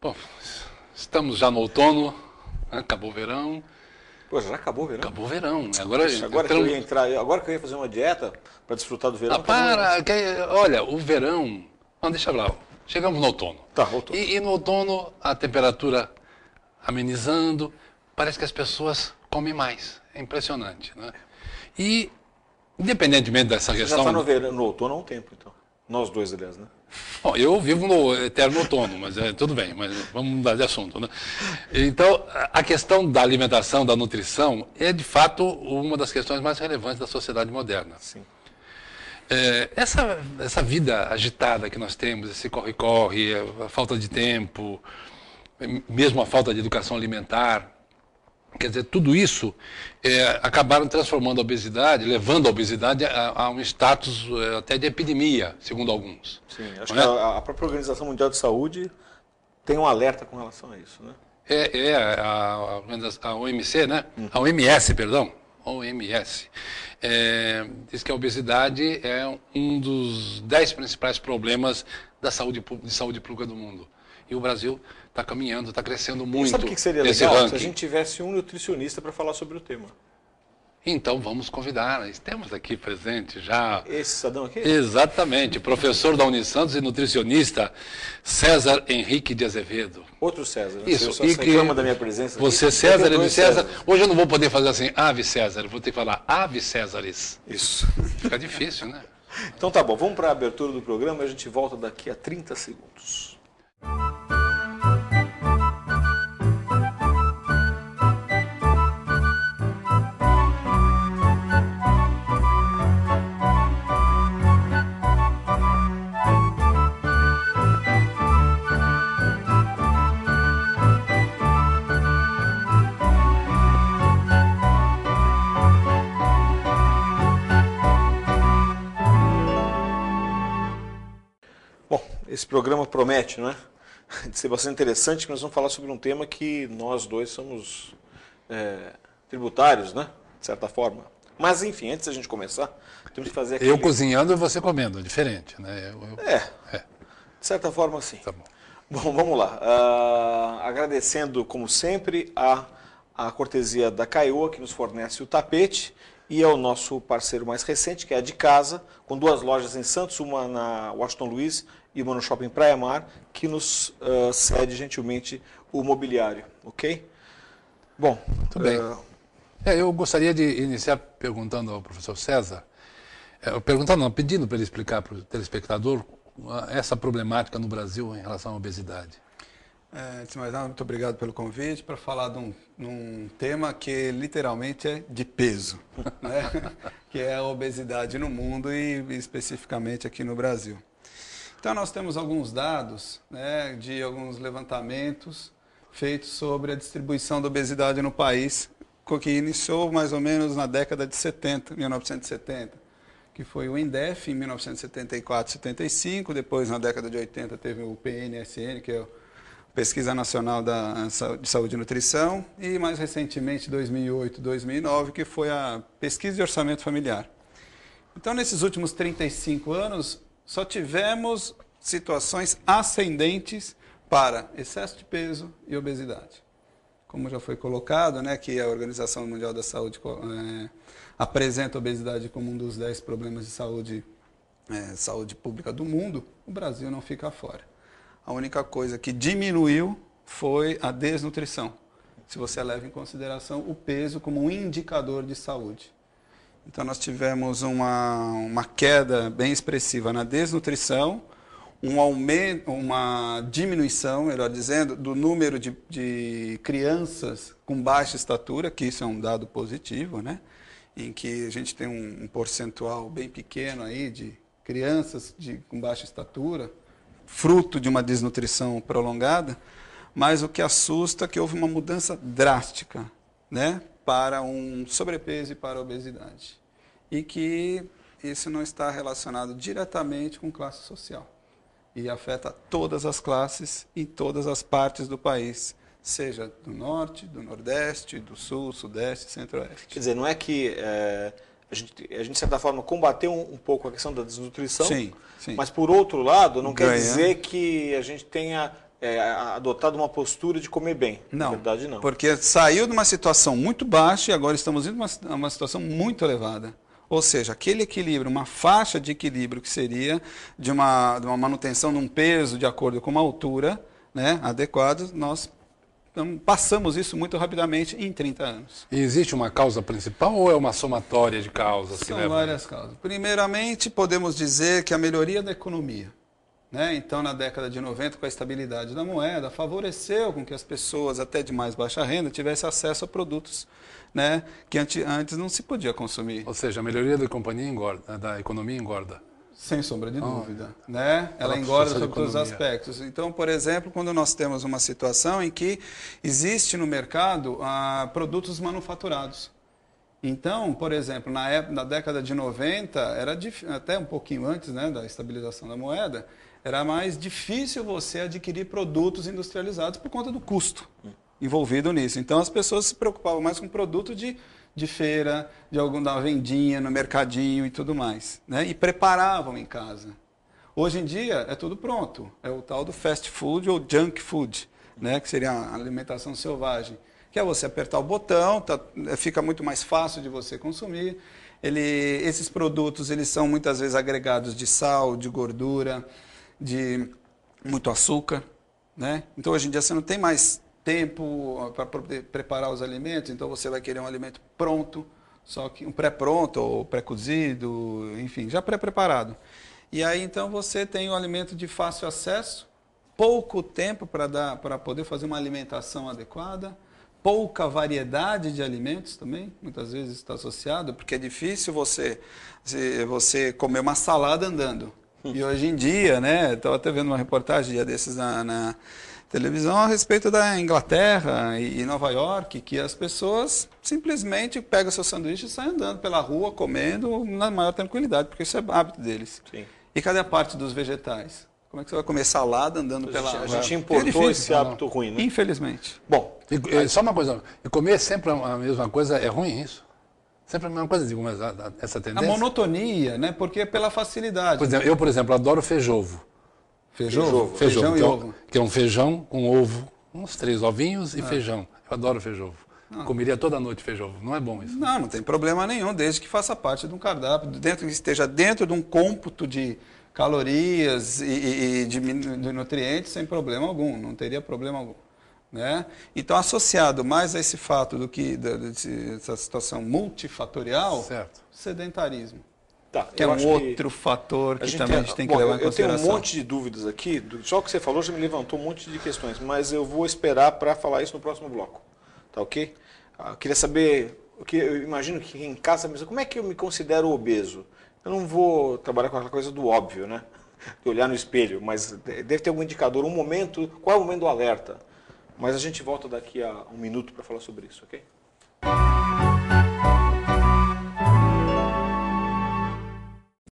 Bom, estamos já no outono, né? Acabou o verão. Pô, já acabou o verão? Acabou o verão. Agora, Ixi, agora que eu ia entrar, agora que eu ia fazer uma dieta para desfrutar do verão. olha, o verão. Não, deixa lá. Chegamos no outono. Tá, outono. E no outono, a temperatura amenizando, parece que as pessoas comem mais. É impressionante, né? E, independentemente dessa Você questão. já está no outono há um tempo, então. Nós dois, aliás, né? Bom, eu vivo no eterno outono, mas tudo bem, mas vamos mudar de assunto, né? Então, a questão da alimentação, da nutrição, é de fato uma das questões mais relevantes da sociedade moderna. Sim. Essa vida agitada que nós temos, esse corre-corre, a falta de tempo, mesmo a falta de educação alimentar, quer dizer, tudo isso acabaram transformando a obesidade, levando a obesidade a um status até de epidemia, segundo alguns. Sim, acho que a própria Organização Mundial de Saúde tem um alerta com relação a isso, né? A OMC, né? A OMS, perdão. OMS. Diz que a obesidade é um dos 10 principais problemas de saúde pública do mundo. E o Brasil está caminhando, está crescendo muito. Sabe o que seria nesse legal? ranking. Se a gente tivesse um nutricionista para falar sobre o tema. Então vamos convidar. Temos aqui presente já. Esse cidadão aqui? Exatamente. Professor da Unisantos e nutricionista César Henrique de Azevedo. Outro César. Né? Isso. Você reclama da minha presença aqui. Você, César, ele César. César. Hoje eu não vou poder fazer assim, Ave César. Eu vou ter que falar Ave Césares. Isso. Fica difícil, né? Então tá bom. Vamos para a abertura do programa e a gente volta daqui a 30 segundos. Esse programa promete, não é? De ser bastante interessante, que nós vamos falar sobre um tema que nós dois somos tributários, né? De certa forma. Mas, enfim, antes da gente começar, temos que fazer aqui... Eu cozinhando e você comendo, diferente, né? De certa forma, sim. Tá bom. Bom, vamos lá. Agradecendo, como sempre, a cortesia da Caioa, que nos fornece o tapete, e é o nosso parceiro mais recente, que é a de casa, com 2 lojas em Santos, uma na Washington Luiz e uma no Shopping Praia Mar, que nos cede gentilmente o mobiliário, ok? Bom, muito bem. Eu gostaria de iniciar perguntando ao professor César, pedindo para ele explicar para o telespectador essa problemática no Brasil em relação à obesidade. Antes de mais nada, muito obrigado pelo convite para falar de um tema que literalmente é de peso, né? Que é a obesidade no mundo e especificamente aqui no Brasil. Então nós temos alguns dados, né, de alguns levantamentos feitos sobre a distribuição da obesidade no país, que iniciou mais ou menos na década de 70, 1970, que foi o INDEF em 1974, 75, depois na década de 80 teve o PNSN, que é Pesquisa Nacional de Saúde e Nutrição, e mais recentemente, 2008, 2009, que foi a Pesquisa de Orçamento Familiar. Então, nesses últimos 35 anos, só tivemos situações ascendentes para excesso de peso e obesidade. Como já foi colocado, né, que a Organização Mundial da Saúde apresenta a obesidade como um dos 10 problemas de saúde pública do mundo, o Brasil não fica fora. A única coisa que diminuiu foi a desnutrição, se você leva em consideração o peso como um indicador de saúde. Então nós tivemos uma queda bem expressiva na desnutrição, um aumento, uma diminuição, melhor dizendo, do número de crianças com baixa estatura, que isso é um dado positivo, né? Em que a gente tem um percentual bem pequeno aí de crianças com baixa estatura, fruto de uma desnutrição prolongada, mas o que assusta é que houve uma mudança drástica, né, para um sobrepeso e para a obesidade. E que isso não está relacionado diretamente com classe social. E afeta todas as classes em todas as partes do país, seja do norte, do nordeste, do sul, sudeste, centro-oeste. Quer dizer, não é que a gente, de certa forma, combateu um pouco a questão da desnutrição, sim, sim. Mas, por outro lado, não quer dizer que a gente tenha adotado uma postura de comer bem. Não, na verdade, não. porque saiu de uma situação muito baixa e agora estamos indo a uma situação muito elevada. Ou seja, aquele equilíbrio, uma faixa de equilíbrio que seria de uma manutenção de um peso de acordo com uma altura, né, adequada, nós passamos isso muito rapidamente em 30 anos. E existe uma causa principal ou é uma somatória de causas que São levam? várias causas. Primeiramente, podemos dizer que a melhoria da economia, né? Então, na década de 90, com a estabilidade da moeda, favoreceu com que as pessoas, até de mais baixa renda, tivessem acesso a produtos, né, que antes não se podia consumir. Ou seja, a melhoria da companhia engorda, da economia engorda. Sem sombra de dúvida, né? Ela engorda sobre todos os aspectos. Então, por exemplo, quando nós temos uma situação em que existe no mercado produtos manufaturados. Então, por exemplo, na década de 90, era até um pouquinho antes, né, da estabilização da moeda, era mais difícil você adquirir produtos industrializados por conta do custo envolvido nisso. Então, as pessoas se preocupavam mais com produto de feira, de alguma vendinha no mercadinho e tudo mais, né? E preparavam em casa. Hoje em dia é tudo pronto, é o tal do fast food ou junk food, né? Que seria a alimentação selvagem, que é você apertar o botão, fica muito mais fácil de você consumir. Esses produtos eles são muitas vezes agregados de sal, de gordura, de muito açúcar, né? Então hoje em dia você não tem mais tempo para poder preparar os alimentos, então você vai querer um alimento pronto, só que um pré-pronto ou pré-cozido, enfim, já pré-preparado. E aí então você tem um alimento de fácil acesso, pouco tempo para poder fazer uma alimentação adequada, pouca variedade de alimentos também, muitas vezes está associado, porque é difícil você comer uma salada andando. E hoje em dia, né, estava até vendo uma reportagem dia desses na televisão a respeito da Inglaterra e Nova York, que as pessoas simplesmente pegam seu sanduíche e saem andando pela rua, comendo na maior tranquilidade, porque isso é hábito deles. Sim. E cadê a parte dos vegetais? Como é que você vai comer salada andando pela rua? A gente importou esse hábito ruim, né? Infelizmente. Bom, Só uma coisa, e comer sempre a mesma coisa é ruim isso? Sempre a mesma coisa, digo, mas essa A tendência... monotonia, né? Porque é pela facilidade. Por exemplo, adoro feijovo. Feijão e que ovo. Que é um feijão com ovo, uns 3 ovinhos e feijão. Eu adoro feijovo. Comeria toda noite feijovo. Não é bom isso? Não tem problema nenhum, desde que faça parte de um cardápio, que esteja dentro de um cômputo de calorias e de nutrientes, sem problema algum, não teria problema algum. Né? Então, associado mais a esse fato dessa situação multifatorial, certo. sedentarismo. tá, Que é um outro fator que também a gente tem que levar em consideração. Eu tenho um monte de dúvidas aqui, só o que você falou já me levantou um monte de questões, mas eu vou esperar para falar isso no próximo bloco. Tá ok? Eu queria saber, eu imagino que em casa, mas como é que eu me considero obeso? Eu não vou trabalhar com aquela coisa do óbvio, né? De olhar no espelho, mas deve ter algum indicador, um momento, qual é o momento do alerta? Mas a gente volta daqui a um minuto para falar sobre isso, ok?